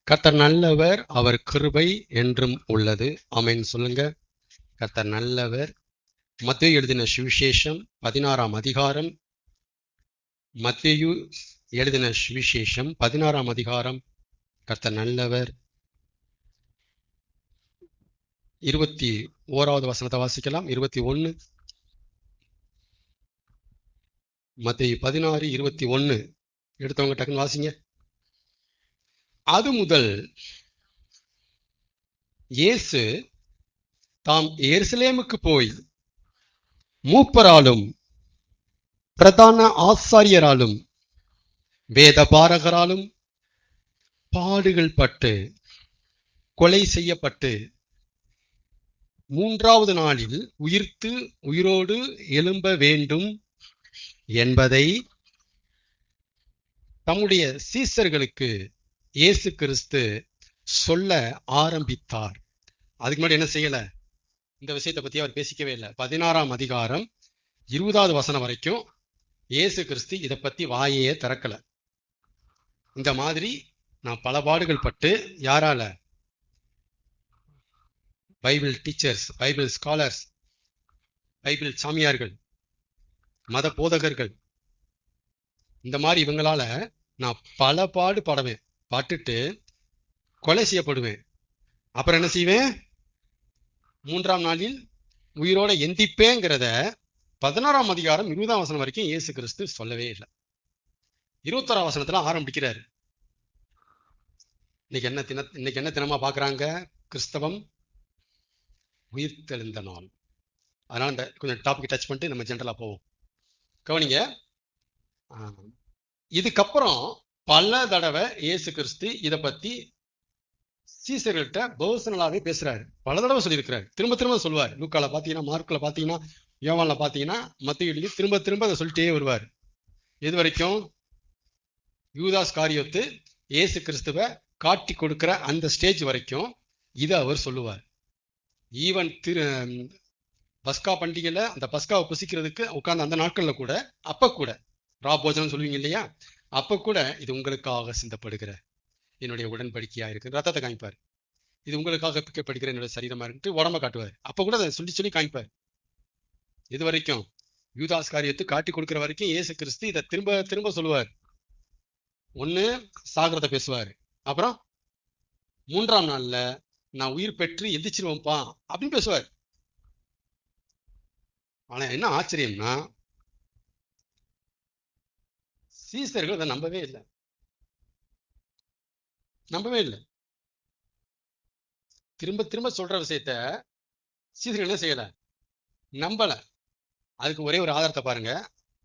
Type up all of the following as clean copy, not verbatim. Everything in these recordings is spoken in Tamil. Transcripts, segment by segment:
கர்த்தர் நல்லவர், அவர் கிருபை என்றும் உள்ளது. ஆமென் சொல்லுங்க. கர்த்தர் நல்லவர். மத்தேயு எழுதின சுவிசேஷம் 16ஆம் அதிகாரம். மத்தேயு எழுதின சுவிசேஷம் 16ஆம் அதிகாரம். கர்த்தர் நல்லவர். 21வது வசனத்தை வாசிக்கலாம். 21. மத்தேயு 16:21 எடுத்தவங்க டக்குன்னு வாசிங்க. அது முதல் இயேசு தாம் எருசலேமுக்கு போய் மூப்பராலும் பிரதான ஆசாரியராலும் வேதபாரகராலும் பாடுகள் பட்டு கொலை செய்யப்பட்டு 3வது நாளில் உயிரோடு எழும்ப வேண்டும் என்பதை தம்முடைய சீசர்களுக்கு இயேசு கிறிஸ்து சொல்ல ஆரம்பித்தார். அதுக்கு முன்னாடி என்ன செய்யல? இந்த விஷயத்தை பத்தி அவர் பேசிக்கவே இல்லை. 16ஆம் அதிகாரம் 20வது வசனம் வரைக்கும் இயேசு கிறிஸ்து இதை பத்தி வாயே திறக்கல. இந்த மாதிரி நான் பல பாடுகள் பட்டு, யாரால? Bible teachers, Bible scholars, Bible சாமியார்கள், மத போதகர்கள், இந்த மாதிரி இவங்களால நான் பல பாடுபடுவேன், பட்டுட்டு கொலை செய்யப்படுவேன். அப்புறம் என்ன செய்வேன்? 3ஆம் நாளில் உயிரோட எந்திப்பேங்கிறத 16ஆம் அதிகாரம் 20ஆம் வசனம் வரைக்கும் இயேசு கிறிஸ்து சொல்லவே இல்லை. 21ஆம் வசனத்துல ஆரம்பிக்கிறாரு. இன்னைக்கு என்ன தினமா பாக்குறாங்க? கிறிஸ்தவம் உயிர்த்தெழுந்த நாள். அதனால இந்த கொஞ்சம் டாபிக் டச் பண்ணிட்டு நம்ம ஜென்ரலா போவோம். கவனிங்க. இதுக்கப்புறம் பல தடவை இயேசு கிறிஸ்து இதை பத்தி சீசர்கள்ட்ட பர்சனலாவே பேசுறாரு. பல தடவை சொல்லியிருக்கிறாரு. திரும்ப திரும்ப சொல்லுவார். லூக்கால பாத்தீங்கன்னா, மார்க்ல பாத்தீங்கன்னா, யோவான்ல பாத்தீங்கன்னா, மத்தேயுல திரும்ப திரும்ப அதை சொல்லிட்டே வருவார். எது வரைக்கும்? யூதாஸ் காரியோத்து இயேசு கிறிஸ்துவை காட்டி கொடுக்கிற அந்த ஸ்டேஜ் வரைக்கும் இதை அவர் சொல்லுவார். ஈவன் பஸ்கா பண்டிகையில அந்த பஸ்காவை புசிக்கிறதுக்கு உட்கார்ந்து அந்த நாட்கள்ல கூட, அப்ப கூட ராபோஜனம் சொல்லுவீங்க இல்லையா, அப்ப கூட இது உங்களுக்காக சிந்தப்படுகிற என்னுடைய உடன்படிக்கையா இருக்கு, ரத்தத்தை காமிப்பார். இது உங்களுக்காக பிக்கப்படுகிற என்னுடைய சரீரமா இருக்கு, உடம்ப காட்டுவார். அப்ப கூட அதை சொல்லி சொல்லி காமிப்பார். இது வரைக்கும் யூதாஸ் காரியத்தை காட்டி கொடுக்கிற வரைக்கும் இயேசு கிறிஸ்து இதை திரும்ப திரும்ப சொல்லுவார். ஒண்ணு சாகரத்தை பேசுவார், அப்புறம் 3ஆம் நாள்ல நான் உயிர் பெற்று எந்திரிச்சிருவேன்ப்பா அப்படின்னு பேசுவார். ஆனா என்ன ஆச்சரியம்னா, சீசர்கள் அதை நம்பவே இல்லை. திரும்ப திரும்ப சொல்ற விஷயத்த சீசர்கள் என்ன செய்யல? நம்பல. அதுக்கு ஒரே ஒரு ஆதாரத்தை பாருங்க.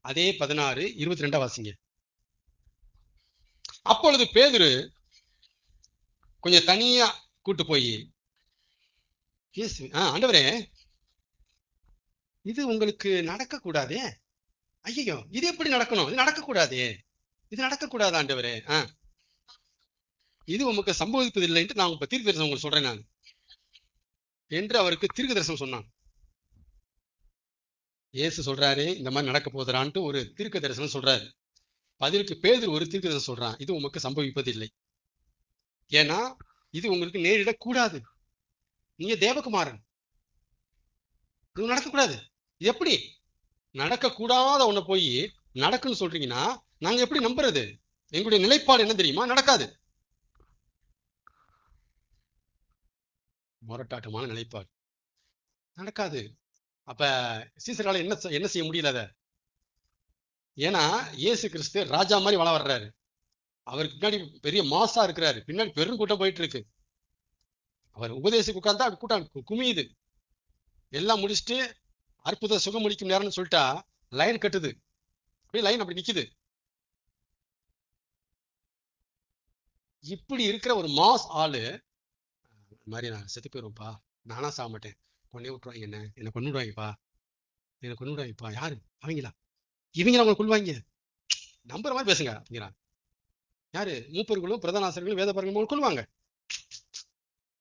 அதே 16:22 வாசிங்க. அப்பொழுது பேதுரு கொஞ்சம் தனியா கூட்டு போய், ஆண்டவரே, இது உங்களுக்கு நடக்க கூடாதே. ஐயோ, இது எப்படி நடக்கணும்? இது நடக்க கூடாதே. இது நடக்க கூடாது ஆண்டவரே. இது உமக்கு சம்பவிப்பது இல்லைன்ட்டு நான் இப்ப தீர்க்க தரிசனம் உங்களுக்கு சொல்றேன் நான் என்று அவருக்கு தீர்க்க தரிசனம் சொன்னான். இயேசு சொல்றாரு, இந்த மாதிரி நடக்க போதுறான்ட்டு ஒரு தீர்க்க தரிசனம் சொல்றாரு. பதிலுக்கு பேதுரு ஒரு தீர்க்க தரிசனம் சொல்றான், இது உமக்கு சம்பவிப்பது இல்லை. ஏன்னா இது உங்களுக்கு நேரிடக்கூடாது. நீங்க தேவகுமாரன், இது நடக்கக்கூடாது. இது எப்படி நடக்கக்கூடாத ஒண்ணு போய் நடக்குன்னு சொல்றீங்கன்னா நாங்க எப்படி நம்புறது? எங்களுடைய நிலைப்பாடு என்ன தெரியுமா? நடக்காது. முரட்டாட்டமான நிலைப்பாடு. நடக்காது. அப்ப சீசரால என்ன செய்ய முடியல அத? ஏன்னா இயேசு கிறிஸ்து ராஜா மாதிரி வள வர்றாரு. அவருக்கு பின்னாடி பெரிய மாசா இருக்கிறாரு. பின்னாடி பெரும் கூட்டம் போயிட்டு இருக்கு. அவர் உபதேசிக்கு உட்கார்ந்தா கூட்டம் குமியுது. எல்லாம் முடிச்சுட்டு அற்புத சுகம் முடிக்கும் நேரம்னு சொல்லிட்டா லைன் கட்டுது. லைன் அப்படி நிக்குது. இப்படி இருக்கிற ஒரு மாஸ் ஆளு மாதிரி, நான் செத்து போயிருவேன்ப்பா, நானா சாக மாட்டேன், கொண்டே விட்டுருவாங்க, என்ன கொண்டு விடுவாங்கப்பா, யாரு அவங்களா? இவங்களா அவங்க கொள்வாங்க, நம்புற மாதிரி பேசுங்க அப்படிங்கிறாங்க. யாரு? மூப்பர்களும் பிரதான ஆசிரியர்களும் வேத பாரகர்களும் கொள்வாங்க.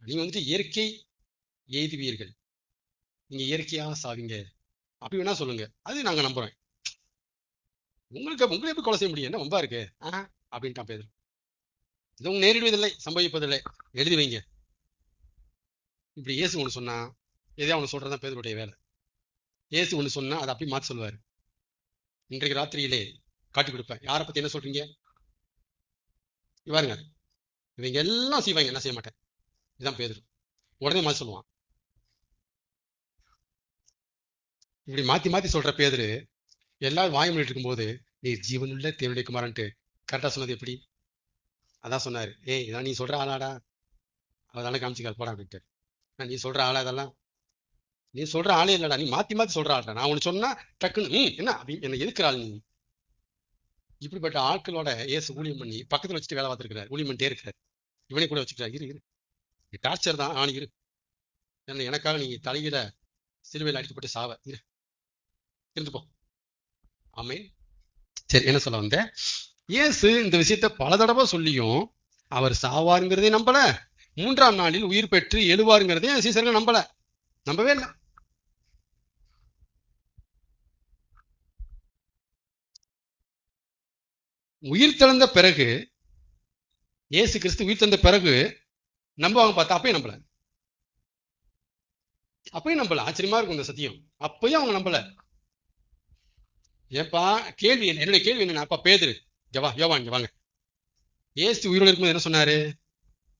நீங்க வந்துட்டு இயற்கை எய்துவீர்கள், நீங்க இயற்கையா சாவீங்க அப்படி வேணா சொல்லுங்க, அது நாங்க நம்புறோம். உங்களை எப்படி கொலை செய்ய முடியும்? என்ன வம்பா இருக்கு அப்படின்ட்டான் பேதுரு. இதுவும் நேரிடுவதில்லை, சம்பவிப்பதில்லை. எழுதி வைங்க. இப்படி இயேசு ஒன்று சொன்னா எதையா ஒன்று சொல்றதுதான் பேதுருடைய வேலை. இயேசு ஒன்று சொன்னா அதை அப்படி மாற்றி சொல்லுவார். இன்றைக்கு ராத்திரியிலே காட்டி கொடுப்பேன். யாரை பத்தி என்ன சொல்றீங்க பாருங்க. இவங்க எல்லாம் செய்வாங்க, என்ன செய்ய மாட்டேன். இதுதான் பேதுரு. உடனே மாற்றி சொல்லுவான். இப்படி மாத்தி மாத்தி சொல்ற பேதுரு எல்லாரும் வாய் மூடிட்டு இருக்கும்போது நீ ஜீவனுள்ள தேவனுடைய குமாரன்ட்டு கரெக்டா சொன்னது எப்படி? அதான் சொன்னாரு, ஏய் இதான் நீ சொல்ற ஆளாடா, அதெல்லாம் காமிச்சிக்காது போடா அப்படின்ட்டு. நீ சொல்ற ஆளா இதெல்லாம்? நீ சொல்ற ஆளே இல்லடா, நீ மாத்தி மாத்தி சொல்ற ஆள்டா. நான் ஒண்ணு சொன்னா டக்குன்னு என்ன அப்படின்னு என்ன எதுக்குற ஆள் நீ? இப்படிப்பட்ட ஆட்களோட ஏசு ஊழியம் பண்ணி பக்கத்துல வச்சுட்டு வேலை பார்த்துருக்கிறார், ஊழியம் பண்ணிட்டே இருக்கிறார். இவனை கூட வச்சுக்கிறார். இரு இரு, டார்ச்சர் தான் ஆனா இரு, எனக்காக நீ தலையில சிலுவையில் அடிக்கப்பட்டு சாவ இரு, இருந்துப்போ. ஆமென். சரி, என்ன சொல்ல வந்த? இயேசு இந்த விஷயத்த பல தடவை சொல்லியும் அவர் சாவாருங்கிறதே நம்பல, 3ஆம் நாளில் உயிர் பெற்று எழுவாருங்கிறதே சீசர்கள் நம்பவே இல்லை. உயிர் தெழுந்த பிறகு, இயேசு கிறிஸ்து உயிர் தெழுந்த பிறகு நம்புவாங்க பார்த்தா அப்பயும் நம்பல. ஆச்சரியமா இருக்கும் இந்த சத்தியம். அப்பயும் அவங்க நம்பல. ஏப்பா கேள்வி என்ன? என்னுடைய கேள்வி என்ன? அப்பா பேதுரு யோவான் இங்க வாங்க. இயேசு உயிரோடு இருக்கும்போது என்ன சொன்னாரு?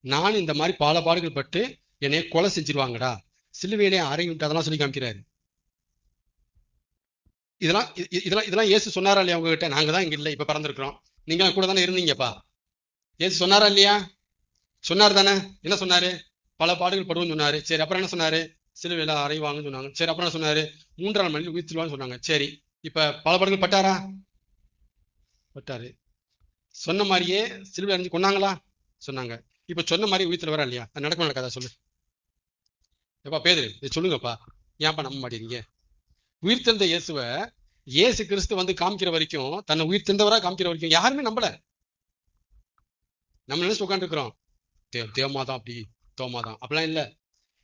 நான் இந்த மாதிரி பல பாடுகள் பட்டு என்னை கொலை செஞ்சிருவாங்கடா, சிலுவையிலே அறையும் அதெல்லாம் சொல்லி காமிக்கிறாரு. இதெல்லாம் இயேசு சொன்னாரா இல்லையா உங்ககிட்ட? நாங்க தான் இங்க இல்லை, இப்ப பறந்துருக்கிறோம், நீங்க கூட தானே இருந்தீங்கப்பா. இயேசு சொன்னாரா இல்லையா? சொன்னார் தானே? என்ன சொன்னாரு? பல பாடுகள் படுவோம்னு சொன்னாரு. சரி, அப்புறம் என்ன சொன்னாரு? சிலுவையில அறைவாங்கன்னு சொன்னாங்க. சரி, அப்புறம் என்ன சொன்னாரு? 3ஆம் நாளில் உயிர்த்துவான்னு சொன்னாங்க. சரி, இப்ப பல பாடுகள் பட்டாரா? பட்டாரு. சொன்ன மாதிரியே சிலுவை அறைஞ்சு கொன்னாங்களா? சொன்னாங்க. இப்ப சொன்ன மாதிரி உயிர்த்துல வரா இல்லையா? அது நடக்கும் நடக்காதா சொல்லு. எப்பா பேதுரு இதை சொல்லுங்கப்பா, ஏன்ப்பா நம்ப மாட்டேறீங்க? உயிர்த்தெழுந்த இயேசுவை இயேசு கிறிஸ்து வந்து காமிக்கிற வரைக்கும், தன்னை உயிர்த்தெழுந்தவரா காமிக்கிற வரைக்கும் யாருமே நம்பல. நம்ம நினைச்சு உட்காந்து இருக்கிறோம், தேவமாதான் அப்படி, தோமாதான் அப்படிலாம் இல்ல.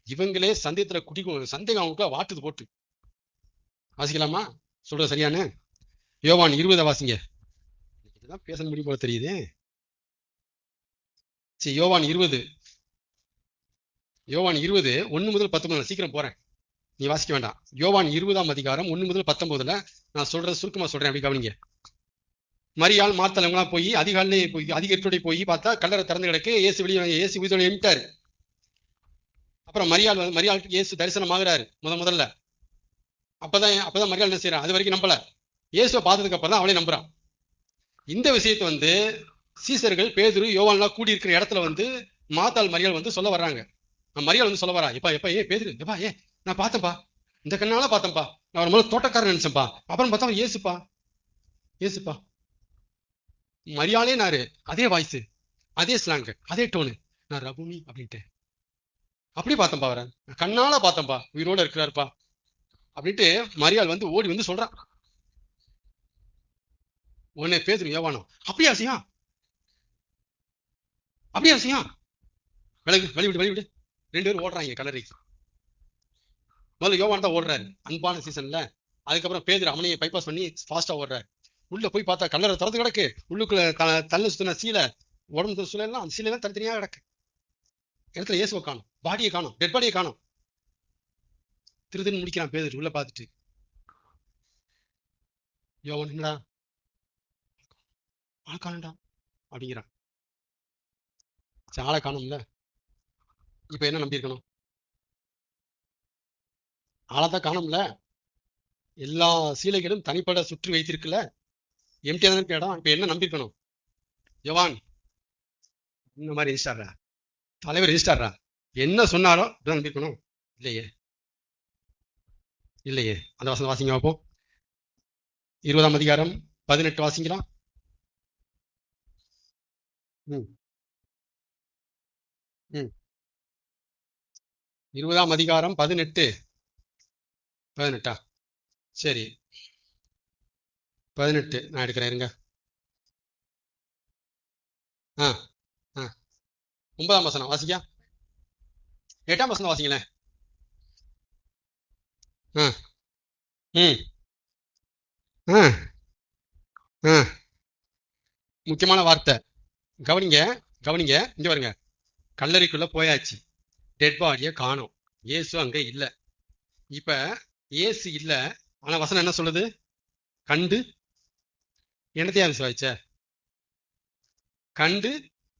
இவங்களே சந்தேகத்துல சந்தேகம் அவங்களுக்குள்ள வாட்டுது போட்டு. வாசிக்கலாமா? சொல்றது சரியானு? யோவான் 20 வாசிங்க. இதுதான் பேச முடியும் போல தெரியுது. சரி, யோவான் 20 1 முதல் 19. சீக்கிரம் போறேன், நீ வாசிக்க வேண்டாம். யோவான் 20ஆம் அதிகாரம் 1 முதல் 19 நான் சொல்றது சுருக்கமா சொல்றேன், அப்படி கவனிங்க. மரியாள் மார்த்தலங்களாம் போய் அதிகாலையே போய் அதிகத்தோட போய் பார்த்தா கல்லறை திறந்து கிடக்கு. இயேசு உயிரோட எமிட்டாரு. அப்புறம் மரியாளுக்கு இயேசு தரிசனம் ஆகுறாரு முதல்ல. அப்பதான் மரியாள் என்ன செய்யறான்? அது வரைக்கும் நம்பல. இயேசுவை பார்த்ததுக்கு அப்புறம் தான் அவளே நம்புறான். இந்த விஷயத்தை சீசர்கள் பேதுரு யோவான்லாம் கூடி இருக்கிற இடத்துல மாத்தாள் மரியாள் சொல்ல வர்றாங்க. மரியாள் சொல்ல வரா, எப்பா ஏ பேதுரு, எப்பா நான் பார்த்தேன்ப்பா, இந்த கண்ணால பார்த்தேன்ப்பா, நான் ஒரு முதல்ல தோட்டக்காரன் நினைச்சேன்ப்பா, அப்புறம் பார்த்தா ஏசுப்பா. மரியாளே நாரு, அதே வாய்ஸ், அதே ஸ்லாங், அதே டோனு, நான் ரகுனி அப்படின்ட்டு அப்படி பார்த்தேன்ப்பா, அவரை கண்ணால பார்த்தேன்ப்பா, உயிரோட இருக்கிறாருப்பா அப்படின்ட்டு மரியாள் ஓடி சொல்றான். உடனே பேதுரு யோவானோ, அப்படியா செய்யும் வெளிவிடு 2 பேரும் ஓடுறாங்க கல்லறைக்கு. முதல்ல யோவான் தான் ஓடுறாரு, அன்பான சீசன்ல. அதுக்கப்புறம் பேதுரு அவனையை பைபாஸ் பண்ணி ஃபாஸ்டா ஓடுறாரு. உள்ள போய் பார்த்தா கல்லறை திறந்து கிடக்கு. உள்ளுக்குள்ள தள்ள சுத்தின சீலை, உடம்பு சூழலாம், அந்த சீலையெல்லாம் தனித்தனியா கிடக்கு. இடத்துல இயேசுவை காணும், பாடியை காணும், டெட் பாடியை காணும். திருதின்னு முடிக்கிறான் பேதுரு உள்ள பார்த்துட்டு. யோவான் என்னடா ஆள் காணும்டா அப்படிங்கிறான். ஆளை காணும்ல, இப்ப என்ன நம்பியிருக்கணும்? ஆளைத்தான் காணும்ல, எல்லா சீலைகளும் தனிப்பட சுற்றி வைத்திருக்குல்ல, எம்டியா இருக்க இடம். இப்ப என்ன நம்பியிருக்கணும்? யோவான் இந்த மாதிரி ரெஜிஸ்டாரா, தலைவர் ரெஜிஸ்டாரா, என்ன சொன்னாரோ இப்பதான் நம்பியிருக்கணும். இல்லையே. அந்த வசனம் வாசிங்க பார்ப்போம். 20ஆம் அதிகாரம் 18 வாசிக்கலாம். 20ஆம் அதிகாரம் 18. சரி, 18 நான் எடுக்கிறேன், இருங்க. 9ஆம் வசனம் வாசிக்க. 8ஆம் வசனம் வாசிங்களேன். முக்கியமான வார்த்தை கவனிங்க. கவனிங்க, இங்க பாருங்க. கல்லறைக்குள்ள போயாச்சு, டெட் பாடியை காணோம், இயேசு அங்க இல்ல. இப்ப இயேசு இல்ல, ஆனா வசனம் என்ன சொல்லுது? கண்டு என்னத்தையா விசுவாசிச்ச? கண்டு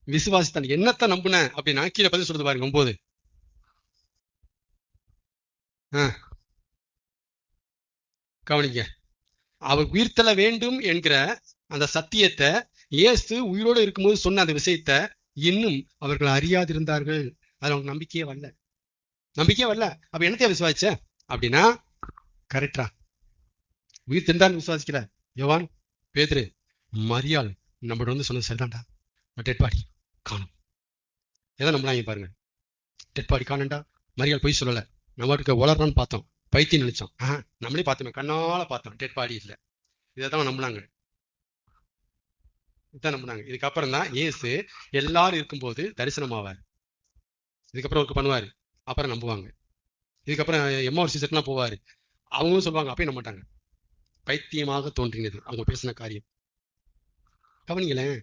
விசுவாசித்தான். என்னத்தை நம்புன அப்படின்னா கீழே பதில் சொல்லுது பாருங்க, 9. கவனிங்க, அவர் உயிர்த்தெழ வேண்டும் என்கிற அந்த சத்தியத்தை இயேசு உயிரோடு இருக்கும்போது சொன்ன அந்த விஷயத்த இன்னும் அவர்கள் அறியாதிருந்தார்கள். அது அவங்க நம்பிக்கையே வரல. அப்ப என்னத்தையா விசுவாசிச்ச அப்படின்னா, கரெக்டா உயிர் தின்றான்னு விசுவாசிக்கல. யோவான், பேதுரு, மரியாள் நம்மளோட வந்து சொன்னது சரிதான்டா, டெட் பாடி காணும். எதை நம்பலாங்க பாருங்க. டெட் பாடி காணண்டா, மரியாள் பொய் சொல்லல. நம்மளுக்கு வளரணும்னு பார்த்தோம், பைத்தியம் நினைச்சோம். நம்மளே பார்த்தோமே, கண்ணால பார்த்தோம், டெட் பாடி இல்லை. இதைதான் நம்பினாங்க. இதுக்கப்புறம் தான் இயேசு எல்லாரும் இருக்கும்போது தரிசனமாவார். இதுக்கப்புறம் அவருக்கு பண்ணுவாரு, அப்புறம் நம்புவாங்க. இதுக்கப்புறம் எம்மாவூர் சீசர்லாம் போவாரு, அவங்களும் சொல்லுவாங்க, அப்பயும் நம்ப மாட்டாங்க. பைத்தியமாக தோன்றினது அவங்க பேசின காரியம். கவனிங்களேன்,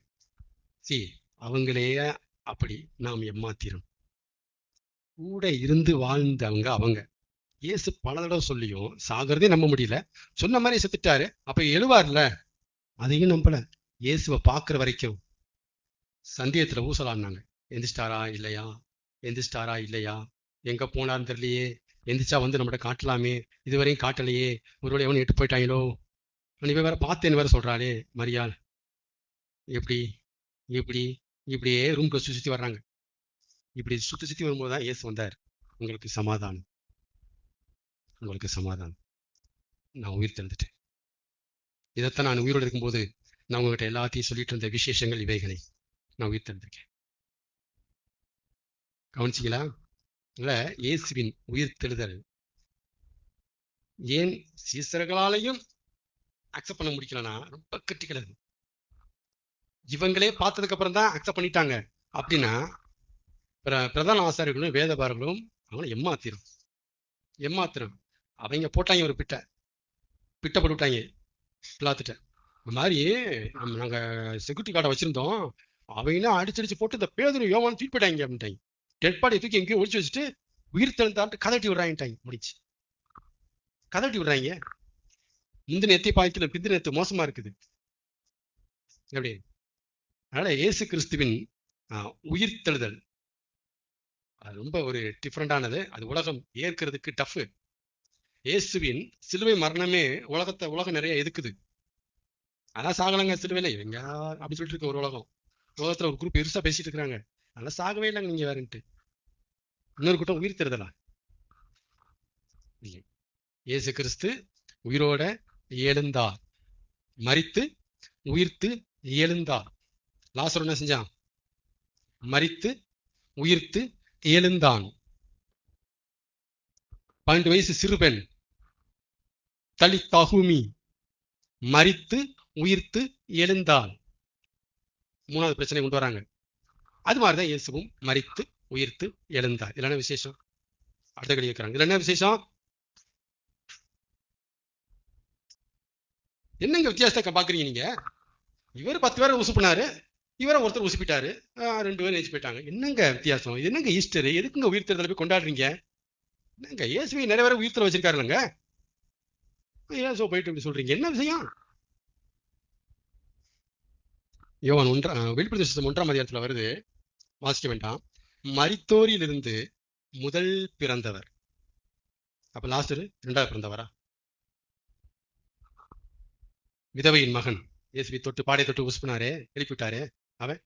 அவங்களே அப்படி, நாம் எம்மாத்திரம். கூட இருந்து வாழ்ந்தவங்க அவங்க. இயேசு பல தடவை சொல்லியும் சாகிறதே நம்ப முடியல. சொன்ன மாதிரி செத்துட்டாரு, அப்ப எழுவார்ல, அதையும் நம்பல. இயேசுவை பார்க்குற வரைக்கும் சந்தேகத்துல ஊசலாடினாங்க. எந்திரிச்சிட்டாரா இல்லையா, எங்க போனான்னு தெரியலையே, எந்திரிச்சா வந்து நம்மகிட்ட காட்டலாமே, இதுவரையும் காட்டலையே, ஒருவேளை எவனும் எட்டு போயிட்டாங்களோ, நீ வேற பார்த்தேன்னு வேற சொல்றாளே மரியாள். எப்படி இப்படி இப்படியே ரூம்க்கு சுத்தி வர்றாங்க. இப்படி சுத்தி வரும்போது தான் இயேசு வந்தார். உங்களுக்கு சமாதானம், நான் உயிர் தெழுந்துட்டேன். இதைத்தான் நான் உயிரோடு இருக்கும்போது நான் உங்ககிட்ட எல்லாத்தையும் சொல்லிட்டு இருந்த விசேஷங்கள் இவைகளை. நான் உயிர் தெழுந்திருக்கேன். கவனிச்சிங்களா? இல்ல, இயேசுவின் உயிர் தெழுதல் ஏன் சீசர்களாலையும் அக்செப்ட் பண்ண முடிக்கலன்னா ரொம்ப கிரிட்டிக்கல். இவங்களே பார்த்ததுக்கு அப்புறம் தான் அக்செப்ட் பண்ணிட்டாங்க அப்படின்னா, பிரதான ஆசாரியர்களும் வேதபாரர்களும் அவங்களை எம்மாத்திரம். அவங்க போட்டாங்க ஒரு பிட்டை போட்டு விட்டாங்க பிளாத்துட்ட. இந்த மாதிரி நாங்க செக்யூரிட்டி கார்டை வச்சிருந்தோம், அவங்க அடிச்சு போட்டு இந்த பேதுரு யோவான் தூக்கி போயிட்டாங்க அப்படின்ட்டாங்க. டெட் பாடியை தூக்கி எங்கேயும் ஒழிச்சு வச்சுட்டு உயிர் தெழுந்தான்ட்டு கதட்டி விடுறாங்கட்டாங்க. முடிச்சு கதட்டி விடுறாங்க. முந்தின எத்தி பாய்க்கல, பிந்தின எத்து மோசமா இருக்குது. எப்படி? அதனால இயேசு கிறிஸ்துவின் உயிர் தெழுதல் அது ரொம்ப ஒரு டிஃப்ரெண்டானது. அது உலகம் ஏற்கிறதுக்கு டஃப். இயேசுவின் சிலுவை மரணமே உலகம் நிறைய எதுக்குது. அதான் சாகலங்க சிலுவையில, எங்க அப்படி சொல்லிட்டு இருக்க ஒரு உலகத்துல ஒரு குரூப் பெருசா பேசிட்டு இருக்கிறாங்க, அதெல்லாம் சாகவே இல்லைங்க நீங்க வேறன்ட்டு. இன்னொரு கூட்டம் உயிர் தெழுதலா இல்லை. இயேசு கிறிஸ்து உயிரோட எழுந்தார், மரித்து உயிர்த்து எழுந்தார். லாசரு என்ன செஞ்சான்? மரித்து உயிர்த்து எழுந்தான். 12 வயசு சிறுபெண் தலித்தாகுமி மரித்து உயிர்த்து எழுந்தாள். 3வது பிரச்சனை கொண்டு வராங்க. அது மாதிரிதான் இயேசுவும் மரித்து உயிர்த்து எழுந்தார். இதுல என்ன விசேஷம்? அடுத்த கேள்வி கேட்கிறாங்க, இதுல என்ன விசேஷம்? என்னங்க வித்தியாசத்தை பாக்குறீங்க நீங்க? இவர் 10 பேரை உசுப்பினாரு, இவரை ஒருத்தர் உசுப்பிட்டாரு, 2 பேரும் நினைச்சு போயிட்டாங்க. என்னங்க வித்தியாசம்? என்னங்க ஈஸ்டர்? எதுக்குங்க உயிர் தெழுதலை போய் கொண்டாடுறீங்க? என்னங்க இயேசுவை நிறைய பேரை உயிர் தெழ வச்சிருக்காருலங்க, ஏன் போயிட்டு இப்படி சொல்றீங்க? என்ன விஷயம்? யோவான் வெளிப்படுத்தின விசேஷம் 1ஆம் அதிகாரத்துல வருது, வாசிக்க வேண்டாம். மரித்தோரிலிருந்து முதல் பிறந்தவர். அப்ப லாசரு 2வது பிறந்தவரா? விதவையின் மகன் இயேசுவை தொட்டு பாடை தொட்டு உசுப்பினாரே, எழுப்பிவிட்டாரே, அவன்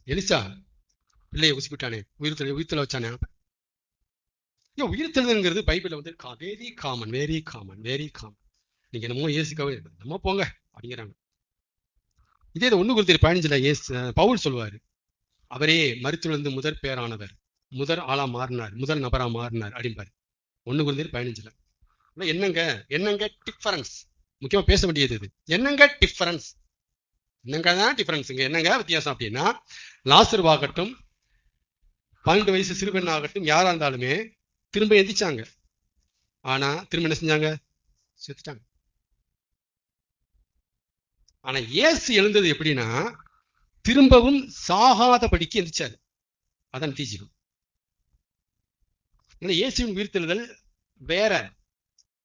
எலிசா பிள்ளையை உசுப்பிட்டானே, உயிர்த்தெழ வச்சானே. உயிர்த்தெழுதல்ங்கிறது பைபிள்ல வந்து வெரி காமன். நீங்க என்னமோ இயேசுக்காவே நம்ம போங்க அப்படிங்கிறாங்க. இதே 1 Corinthians 15 பவுல் சொல்லுவாரு, அவரே மரித்தெழுந்து முதற் பேரானவர், முதல் ஆளா மாறினார், முதல் நபரா மாறினார் அப்படின்பாரு 1 Corinthians 15. என்னங்க டிஃபரன்ஸ்? முக்கியமா பேச வேண்டியது இது. என்னங்க டிஃபரன்ஸ்? என்னங்க வித்தியாசம் அப்படின்னா, லாசருவாகட்டும் 12 வயசு சிறுபெண் ஆகட்டும் யாரா இருந்தாலுமே திரும்ப எந்திரிச்சாங்க. ஆனா திரும்ப என்ன செஞ்சாங்க? செத்துட்டாங்க. ஆனா இயேசு எழுந்தது எப்படின்னா, திரும்பவும் சாகாதபடிக்கு எந்திரிச்சாரு. அதான் தீஜிக்கும். இயேசுவின் உயிர்த்தெழுதல் வேற,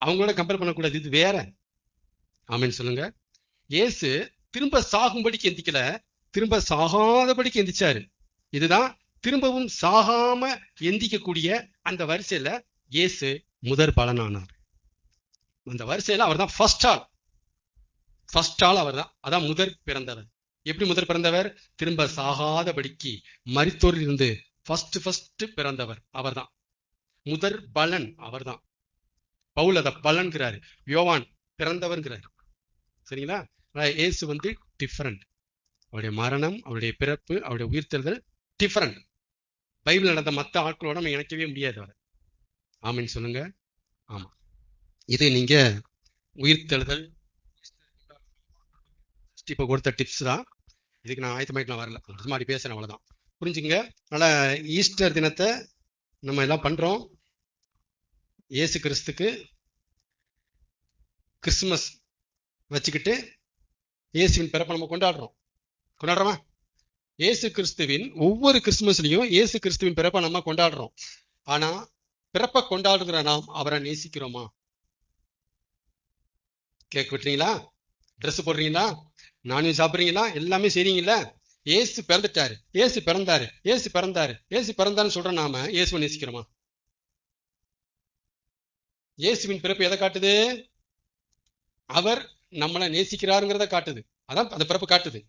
அவங்களோட கம்பேர் பண்ணக்கூடாது, இது வேற. ஆமென் சொல்லுங்க. இயேசு திரும்ப சாகும்படிக்கு எந்திக்கல, திரும்ப சாகாதபடிக்கு எந்திரிச்சாரு. இதுதான் திரும்பவும் சாகாம எந்திக்கக்கூடிய அந்த வரிசையில இயேசு முதற் பலனானார். அந்த வரிசையில அவர் தான் ஃபர்ஸ்ட் ஆள் அவர் தான். அதான் முதற் பிறந்தவர். எப்படி முதற் பிறந்தவர்? திரும்ப சாகாதபடிக்கு மரித்தோரில் இருந்து ஃபர்ஸ்ட் பிறந்தவர் அவர் தான். முதற் பலன் அவர் தான். பவுல் அத பலன்கிறாரு, யோவான் பிறந்தவர்ங்கிறாரு. சரிங்களா? இயேசு வந்து டிஃபரண்ட். அவருடைய மரணம், அவருடைய பிறப்பு, அவருடைய உயிர்த்தெழுதல் டிஃபரண்ட். பைபிள் நடந்த மற்ற ஆட்களோட நம்ம இணைக்கவே முடியாது அவர். ஆமென் சொல்லுங்க. ஆமா, இது நீங்க உயிர்த்தெழுதல் இப்ப கொடுத்த டிப்ஸ் தான். இதுக்கு நான் ஆயத்தமாயிட்டு வரல, சும்மாடி பேசுறேன், அவ்வளவுதான். புரிஞ்சுங்க. அதனால ஈஸ்டர் தினத்தை நம்ம எல்லாம் பண்றோம். இயேசு கிறிஸ்துக்கு கிறிஸ்துமஸ் வச்சுக்கிட்டு இயேசுவின் பிறப்பை நம்ம கொண்டாடுறோமா? இயேசு கிறிஸ்துவின் ஒவ்வொரு கிறிஸ்துமஸ்லயும் இயேசு கிறிஸ்துவின் பிறப்பை நம்ம கொண்டாடுறோம். ஆனா பிறப்பை கொண்டாடுகிற நாம் அவரை நேசிக்கிறோமா? கேக் வெட்டுறீங்களா? ட்ரெஸ் போடுறீங்களா? நான்வெஜ் சாப்பிட்றீங்களா? எல்லாமே செய்றீங்களா? இயேசு பிறந்துட்டாரு, இயேசு பிறந்தாரு, இயேசு பிறந்தாரு, இயேசு பிறந்தாருன்னு சொல்ற நாம இயேசுவை நேசிக்கிறோமா? இயேசுவின் பிறப்பு எதை காட்டுது? அவர் நம்மளை நேசிக்கிறாருங்கிறத காட்டுது. அதான் அந்த பிறப்பு காட்டுது.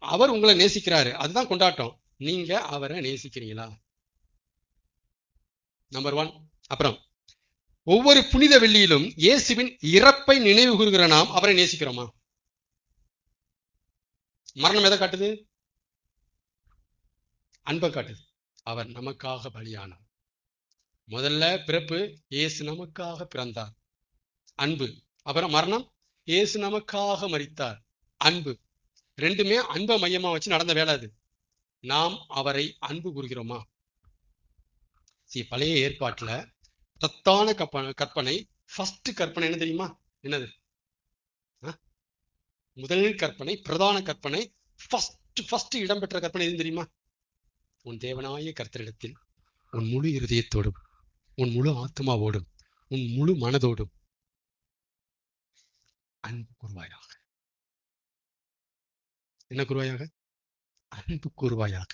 அவர் உங்களை நேசிக்கிறாரு, அதுதான் கொண்டாட்டம். நீங்க அவரை நேசிக்கிறீங்களா? நம்பர் 1. அப்புறம் ஒவ்வொரு புனித வெள்ளியிலும் இயேசுவின் இறப்பை நினைவு கூறுகிற நாம் அவரை நேசிக்கிறோமா? மரணம் எதை காட்டுது? அன்பை காட்டுது. அவர் நமக்காக பலியானார். முதல்ல பிறப்பு, இயேசு நமக்காக பிறந்தார், அன்பு. அப்புறம் மரணம், இயேசு நமக்காக மரித்தார், அன்பு. ரெண்டுமே அன்பை மையமா வச்சு நடந்த வேலை அது. நாம் அவரை அன்பு கூறுகிறோமா? பழைய ஏற்பாட்டுல சத்தான கற்பனை, ஃபர்ஸ்ட் கற்பனை என்ன தெரியுமா? என்னது? முதல் கற்பனை, பிரதான கற்பனை, ஃபர்ஸ்ட் இடம்பெற்ற கற்பனை எது தெரியுமா? உன் தேவனாய கர்த்தரிடத்தில் உன் முழு இருதயத்தோடும், உன் முழு ஆத்மாவோடும், உன் முழு மனதோடும் அன்பு கூறுவாயாக. என்ன கூறுவாயாக? அன்பு கூறுவாயாக,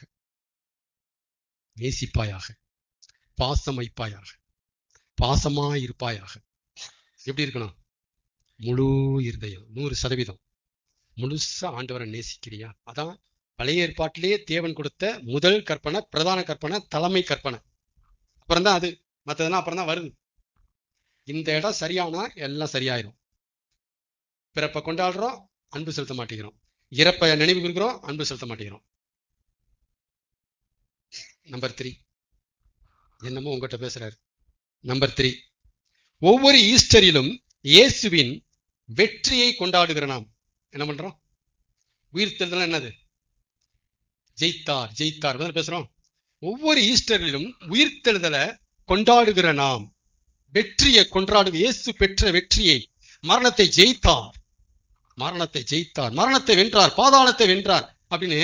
நேசிப்பாயாக, பாசம் வைப்பாயாக, பாசமாயிருப்பாயாக. எப்படி இருக்கணும்? முழு இருதயம், 100% முழுசா ஆண்டவரை நேசிக்கிறியா? அதான் பழைய ஏற்பாட்டிலேயே தேவன் கொடுத்த முதல் கற்பனை, பிரதான கற்பனை, தலைமை கற்பனை. அப்புறம் தான் அது மற்றதெல்லாம் அப்புறம் தான் வருது. இந்த இடம் சரியானா எல்லாம் சரியாயிரும். பிறப்பை கொண்டாடுறோம், அன்பு செலுத்த மாட்டேங்கிறோம். இறப்பை நினைவு கூறுகிறோம், அன்பு செலுத்த மாட்டேங்கிறோம். நம்பர் 3, என்னமோ உங்ககிட்ட பேசுறாரு. நம்பர் 3, ஒவ்வொரு ஈஸ்டரிலும் இயேசுவின் வெற்றியை கொண்டாடுகிற நாம் என்ன பண்றோம்? உயிர்த்தெழுதல் என்னது? ஜெயித்தார் பேசுறோம். ஒவ்வொரு ஈஸ்டரிலும் உயிர்த்தெழுதலை கொண்டாடுகிற நாம் வெற்றியை கொண்டாடுகிற, இயேசு பெற்ற வெற்றியை, மரணத்தை ஜெயித்தார், மரணத்தை வென்றார், பாதாளத்தை வென்றார் அப்படின்னு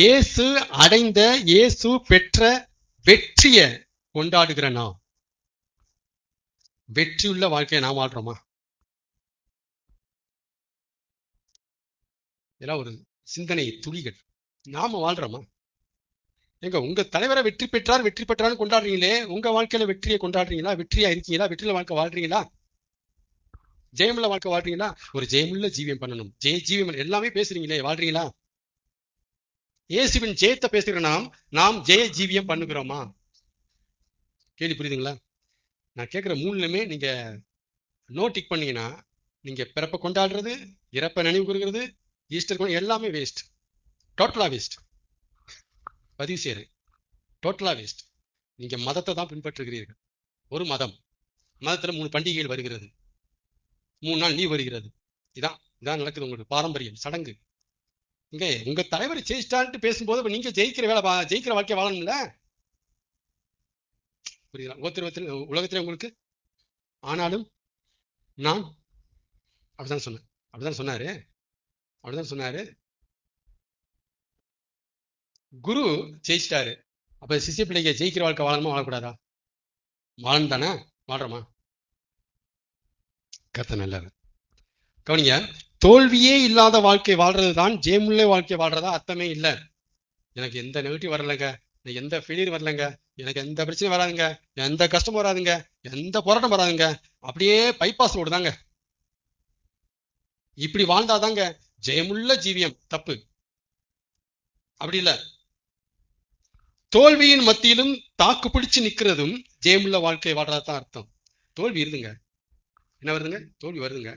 இயேசு அடைந்த, இயேசு பெற்ற வெற்றியை கொண்டாடுகிற நாம் வெற்றியுள்ள வாழ்க்கையை நாம் வாழ்றோமா? இதெல்லாம் ஒரு சிந்தனை துளிகள். நாம வாழ்றோமா? எங்க உங்க தலைவரை வெற்றி பெற்றார்னு கொண்டாடுறீங்களே, உங்க வாழ்க்கையில வெற்றியை கொண்டாடுறீங்களா? வெற்றியா இருக்கீங்களா? வெற்றியில வாழ்க்கை வாழ்றீங்களா? ஜெயமுள்ள வாழ்க்கை வாழ்றீங்களா? ஒரு ஜெயமுள்ள ஜீவியம் பண்ணணும், ஜீவியம் எல்லாமே பேசுறீங்களே, வாழ்றீங்களா? இயேசுவின் ஜெயத்தை பேசுகிற நாம் ஜெய ஜீவியம் பண்ணுகிறோமா? கேள்வி புரியுதுங்களா? நான் கேட்கிற 3லுமே நீங்க நோட்டிக் பண்ணீங்கன்னா, நீங்க பிறப்பை கொண்டாடுறது, இறப்பை நினைவு கூறுகிறது, ஈஸ்டர் எல்லாமே வேஸ்ட், டோட்டலா வேஸ்ட். பதிவு செய்யறேன், டோட்டலா வேஸ்ட். நீங்க மதத்தை தான் பின்பற்றுகிறீர்கள். ஒரு மதத்துல 3 பண்டிகைகள் வருகிறது, 3 நாள் லீவ் வருகிறது. இதான் நடக்குது உங்களுக்கு பாரம்பரியம், சடங்கு. இங்க உங்க தலைவர் ஜெயிச்சிட்டான்ட்டு பேசும்போது நீங்க ஜெயிக்கிற வாழ்க்கை வாழணும்ல. புரியுதா? உலகத்துல உங்களுக்கு ஆனாலும் நான் அப்படிதான் சொன்னாரு. குரு ஜெயிச்சிட்டாரு. அப்ப சிஷ்ய பிள்ளைங்க ஜெயிக்கிற வாழ்க்கை வாழணுமா வாழக்கூடாதா? வாழணும் தானே? வாழ்றோமா? கர்த்தர் நல்லவர். கவனிங்க, தோல்வியே இல்லாத வாழ்க்கை வாழ்றது தான் ஜெயமுள்ள வாழ்க்கை வாழ்றதா அர்த்தமே இல்லை. எனக்கு எந்த நெகட்டிவ் வரலைங்க, எனக்கு எந்த ஃபெயிலியர் வரலைங்க, எனக்கு எந்த பிரச்சனையும் வராதுங்க, எந்த கஷ்டமும் வராதுங்க, எந்த போராட்டம் வராதுங்க, அப்படியே பைபாஸ் ரோடு தாங்க. இப்படி வாழ்ந்தாதாங்க ஜெயமுள்ள ஜீவியம். தப்பு. அப்படி இல்ல. தோல்வியின் மத்தியிலும் தாக்கு பிடிச்சு நிக்கிறதும் ஜெயமுள்ள வாழ்க்கை வாழ்றதான் அர்த்தம். தோல்வி இருதுங்க, என்ன வருதுங்க? தோல்வி வருதுங்க,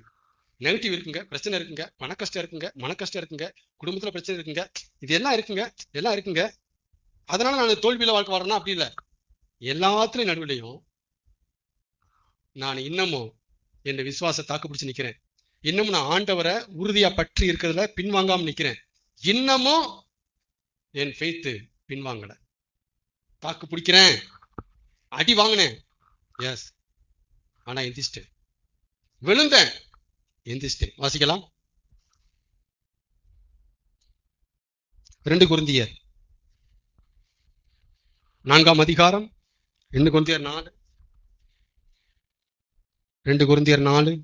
நெகட்டிவ் இருக்குங்க, பிரச்சனை இருக்குங்க, பண கஷ்டம் இருக்குங்க, மன கஷ்டம் இருக்குங்க, குடும்பத்துல பிரச்சனை இருக்குங்க, இது எல்லாம் இருக்குங்க, எல்லாம் இருக்குங்க. அதனால நான் தோல்வியில வாழ்க்கை வாழ்றேன்னா அப்படி இல்லை. எல்லாத்துலயும் நடுவிலையும் நான் இன்னமும் என் விசுவாச தாக்கு பிடிச்சு நிக்கிறேன். இன்னமும் நான் ஆண்டவரை உறுதியா பற்றி இருக்கிறதுல பின்வாங்காம நிக்கிறேன். இன்னமும் என் ஃபெய்த் பின்வாங்கல, தாக்கு பிடிக்கிறேன். அடி வாங்கினேன், எஸ், ஆனா எந்திரிச்சிட்டேன். விழுந்தேன், எந்திரிச்சிட்டேன். வாசிக்கலாம். 2 கொரிந்தியர் 4ஆம் அதிகாரம், 2 கொரிந்தியர் 4, 2 கொரிந்தியர் 4,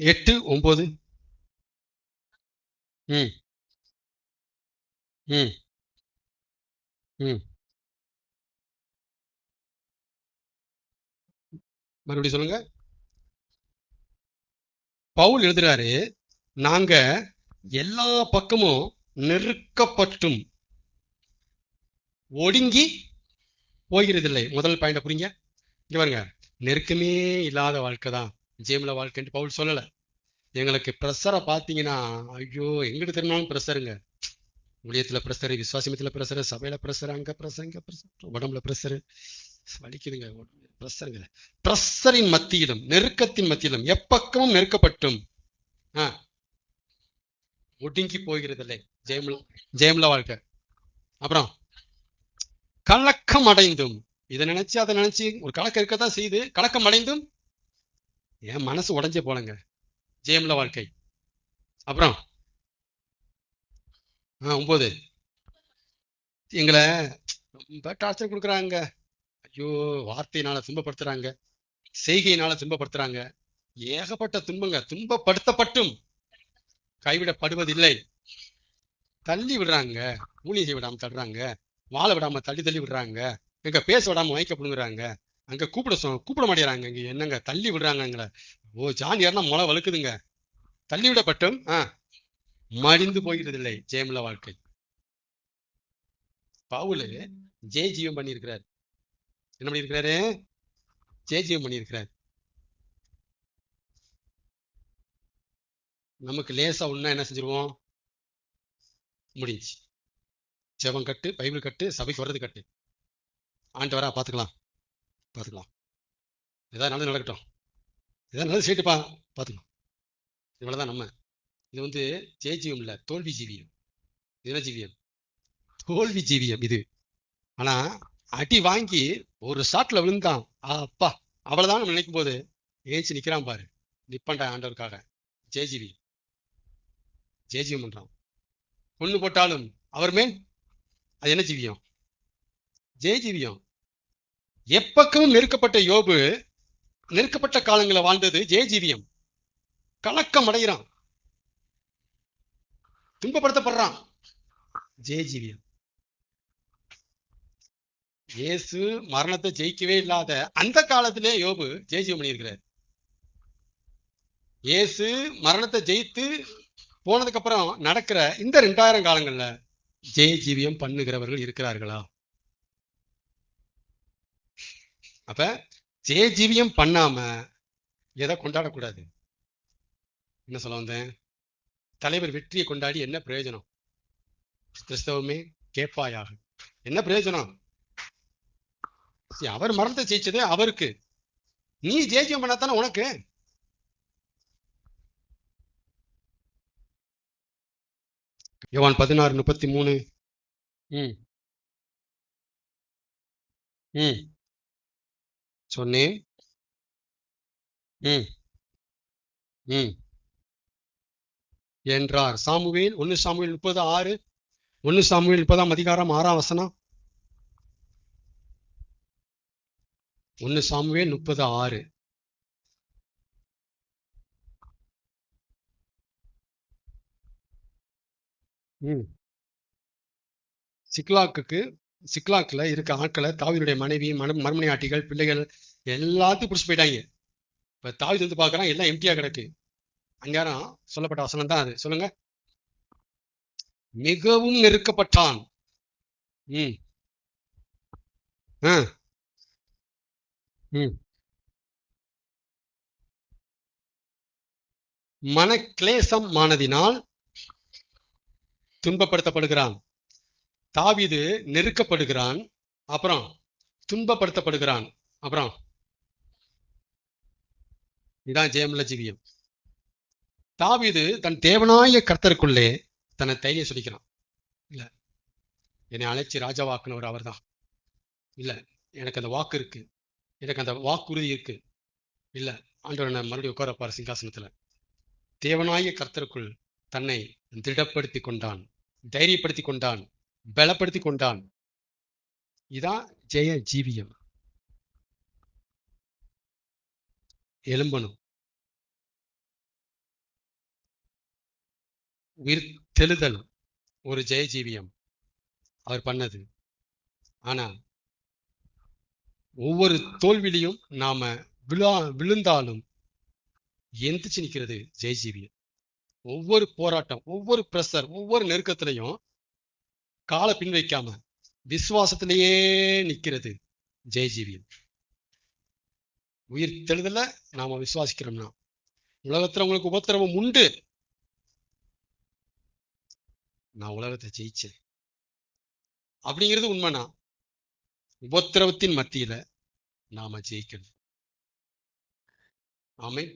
8, 9. ம் ம் ம் மறுபடியும் சொல்லுங்க. பவுல் எழுதுறாரு, நாங்க எல்லா பக்கமும் நெருக்கப்பட்டும் ஒடுங்கி போகிறதில்லை. முதல் பாயிண்ட புரியுங்க. இங்க பாருங்க, நெருக்கமே இல்லாத வாழ்க்கை தான் ஜெயமுள்ள வாழ்க்கைன்னு பவுல் சொல்லல. எங்களுக்கு ப்ரெஷரை பார்த்தீங்கன்னா, ஐயோ எங்கிட்டு திரும்பினாலும் ப்ரெஷருங்க. ஊழியத்துல ப்ரெஷரு, விசுவாசத்துல ப்ரெஷரு, சபையில ப்ரெஷரு, அங்க ப்ரெஷர், இங்க ப்ரெஷர், உடம்புல ப்ரெஷரு, வலிக்குதுங்க ப்ரெஷருங்க. ப்ரெஷரின் மத்தியிலும் நெருக்கத்தின் மத்தியிலும் எப்பக்கமும் நெருக்கப்பட்டும் ஒடுங்கி போகிறதில்லை ஜெயமுள்ள வாழ்க்கை. அப்புறம் கலக்கம் அடைந்தும், இதை நினைச்சு அதை நினைச்சு ஒரு கலக்கம் இருக்கத்தான் செய்து, கலக்கம் அடைந்தும் என் மனசு உடஞ்சே போலங்க, ஜெயமுள்ள வாழ்க்கை. அப்புறம் 9, எங்களை ரொம்ப டார்ச்சர் கொடுக்குறாங்க. ஐயோ, வார்த்தையினால துன்பப்படுத்துறாங்க, செய்கையினால துன்பப்படுத்துறாங்க, ஏகப்பட்ட துன்பங்க. துன்பப்படுத்தப்பட்டும் கைவிடப்படுவதில்லை. தள்ளி விடுறாங்க, ஊழியம் செய்ய விடாம தள்ளுறாங்க, வாழ விடாம தள்ளி தள்ளி விடுறாங்க, எங்க பேச விடாம வைக்கப்படுங்கிறாங்க, அங்க கூப்பிட மாட்டேறாங்க, இங்க என்னங்க தள்ளி விடுறாங்க எங்களை. ஓ, ஜான் ஏறனா முளை வலுக்குதுங்க. தள்ளி விடப்பட்டும் மடிந்து போகிறதில்லை ஜெயமுள்ள வாழ்க்கை. பவுலு ஜெய ஜீவம் பண்ணியிருக்கிறார். என்ன பண்ணியிருக்கிறாரு? ஜெய ஜீவம் பண்ணியிருக்கிறார். நமக்கு லேசா ஒண்ணா என்ன செஞ்சிருவோம்? முடிஞ்சு. ஜெபம் கட்டு, பைபிள் கட்டு, சபைக்கு வர்றது கட்டு, ஆண்டவரா பாத்துக்கலாம் பாத்துக்கலாம், ஏதாவது நல்லது நடக்கட்டும், ஏதாவது நல்லது செய்துப்பா பாத்துக்கலாம், இவ்வளவுதான். நம்ம இது ஜெய ஜீவம் இல்ல, தோல்வி ஜீவியம். இது என்ன ஜீவியம்? தோல்வி ஜீவியம் இது. ஆனா அடி வாங்கி ஒரு ஷாட்ல விழுந்தான், அப்பா அவ்வளவுதான் நம்ம நினைக்கும் போது ஏஞ்சி நிக்கிறான் பாரு, நிப்பண்டா ஆண்டவருக்காக. ஜெயஜீவி ஜெயஜீவம் பண்றான். கொண்டு போட்டாலும் அவர் மேல் அது என்ன ஜீவியம்? ஜெயஜீவியம். எப்பக்கமும் நெருக்கப்பட்ட யோபு நெருக்கப்பட்ட காலங்களை வாழ்ந்தது ஜெயஜீவியம். கலக்கம் அடைகிறான், துன்பப்படுத்தப்படுறான், ஜெயஜீவியம். இயேசு மரணத்தை ஜெயிக்கவே இல்லாத அந்த காலத்திலே யோபு ஜெயஜீவம் பண்ணியிருக்கிறார். இயேசு மரணத்தை ஜெயித்து போனதுக்கு அப்புறம் நடக்கிற இந்த 2000 காலங்கள்ல ஜெயஜீவியம் பண்ணுகிறவர்கள் இருக்கிறார்களா? அப்ப ஜெயஜீவியம் பண்ணாம எதை கொண்டாடக்கூடாது. என்ன சொல்ல வந்தேன்? தலைவர் வெற்றியை கொண்டாடி என்ன பிரயோஜனம்? கிறிஸ்தவமே கேட்பாயாக, என்ன பிரயோஜனம்? அவர் மரணத்தை ஜெயிச்சது அவருக்கு, நீ ஜெயஜீவம் பண்ணாதானே உனக்கு. யோவான் 16:33. சொன்னேன். என்றார். Samuel 1 Samuel 30:6, 1 Samuel 30 6 1 Samuel 30:6. சிக்லாக்ல இருக்க ஆட்களை தாவீதுடைய மனைவி மறுமனை ஆட்டிகள் பிள்ளைகள் எல்லாத்தையும் பிடிச்சு போயிட்டாங்க. இப்ப தாவீது வந்து பாக்குறான், எல்லாம் எம்டியா கிடக்கு. அங்காரம் சொல்லப்பட்ட வசனம் தான் அது. சொல்லுங்க. மிகவும் நெருக்கப்பட்டான். மனக்லேசம் ஆனதினால் துன்பப்படுத்தப்படுகிறான். தாவீது நெருக்கப்படுகிறான், அப்புறம் துன்பப்படுத்தப்படுகிறான், அப்புறம் இதான் ஜெயமுள்ள ஜீவியம். தாவீது தன் தேவனாய கர்த்தருக்குள்ளே தன்னை தைரியம் சொல்லிக்கிறான். இல்ல, என்னை அழைச்சி ராஜாவாக்குனவர் அவர் தான். இல்ல, எனக்கு அந்த வாக்கு இருக்கு, எனக்கு அந்த வாக்குறுதி இருக்கு. இல்ல, ஆண்டவர் என்ன மறுபடியும் உட்காரப்பார் சிங்காசனத்துல. தேவனாய கர்த்தருக்குள் தன்னை திடப்படுத்தி கொண்டான், தைரியப்படுத்தி கொண்டான், பலப்படுத்தி கொண்டான். இதான் ஜெய ஜீவியம். எழும்பணும், உயிர் தெழுதல் ஒரு ஜெய ஜீவியம் அவர் பண்ணது. ஆனா ஒவ்வொரு தோல்விலையும் நாம விழுந்தாலும் எந்திரிச்சு நிக்கிறது ஜெய ஜீவியம். ஒவ்வொரு போராட்டம், ஒவ்வொரு பிரஷர், ஒவ்வொரு நெருக்கத்திலையும் காலை பின் வைக்காம விசுவாசத்திலேயே நிக்கிறது ஜெய ஜீவியம். உயிர் தெழுதல நாம விசுவாசிக்கிறோம்னா, உலகத்துல உங்களுக்கு உபத்திரவம் உண்டு, நான் உலகத்தை ஜெயிச்சேன் அப்படிங்கிறது உண்மைனா, உபத்திரவத்தின் மத்தியில நாம ஜெயிக்கணும். ஆமென்.